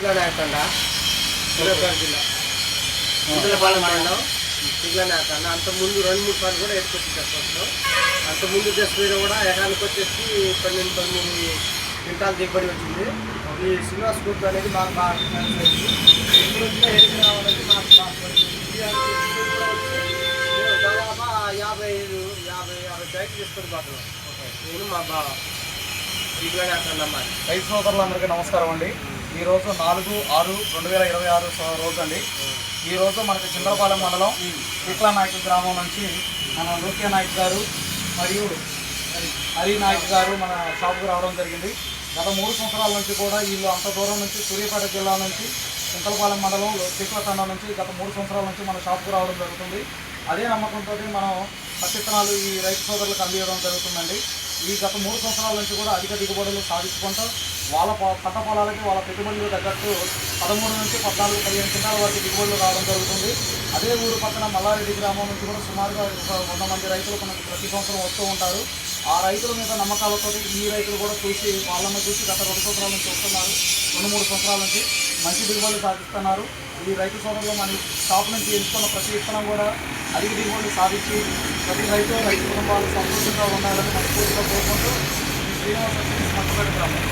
చిక్లనాయకండ సూర్యాపేట జిల్లా ఇందులపాలెం మండలం చిక్లనాయకండ. అంతకుముందు 2-3 సార్లు కూడా వేసుకొచ్చి చెప్పచ్చు. అంతకుముందు మీద కూడా ఎకరానికి వచ్చేసి 12-13 క్వింటాల్ దిగుబడి వచ్చింది. ఈ శ్రీనివాస్ గ్రూప్ అనేది మాకు బాగా కలిసి ఇప్పుడు వచ్చిన ఎడికి రావాలంటే మాకు బాగా పడుతుంది. దాదాపు 50 ప్యాకెట్ తీసుకొని పోతున్నాం. నేను మా బాగా రైతు సోదరులందరికీ నమస్కారం అండి. ఈరోజు 4/6/2026 రోజు అండి. ఈరోజు మనకి చింతలపాలెం మండలం చిక్లనాయక గ్రామం నుంచి మన లోకే నాయక్ గారు మరియు హరి నాయక్ గారు మన షాపుకు రావడం జరిగింది. గత 3 సంవత్సరాల నుంచి కూడా వీళ్ళు అంత దూరం నుంచి సూర్యాపేట జిల్లా నుంచి చింతలపాలెం మండలం చిక్లతండ నుంచి గత 3 సంవత్సరాల నుంచి మన షాపుకు రావడం జరుగుతుంది. అదే నమ్మకంతో మనం పత్తిత్తనాలు ఈ రైతు సోదరులకు అందించడం జరుగుతుందండి. ఈ గత 3 సంవత్సరాల నుంచి కూడా అధిక దిగుబడులు సాధించుకుంటూ వాళ్ళ పంట పొలాలకి వాళ్ళ పెట్టుబడులు తగ్గట్టు 13 నుంచి 14-15 క్వింటాల వరకు దిగుబడులు రావడం జరుగుతుంది. అదే ఊరు పక్కన మల్లారెడ్డి గ్రామం నుంచి కూడా సుమారుగా 100 మంది రైతులు మనకు ప్రతి సంవత్సరం వస్తూ ఉంటారు. ఆ రైతుల మీద నమ్మకాలతో ఈ రైతులు కూడా చూసి వాళ్ళని చూసి గత 2 సంవత్సరాల నుంచి వస్తున్నారు. 2-3 సంవత్సరాల నుంచి మంచి దిగుబడులు సాధిస్తున్నారు. ఈ రైతు సోదరులు మన షాప్ నుంచి ఎంచుకున్న ప్రతి విత్తనం కూడా అధిక దిగుబడులు సాధించి ప్రతి రైతు కుటుంబాలు సంతోషంగా ఉండాలని మనస్ఫూర్తిగా కోరుకుంటూ ఈ శ్రీనివాస మట్టపేట గ్రామం.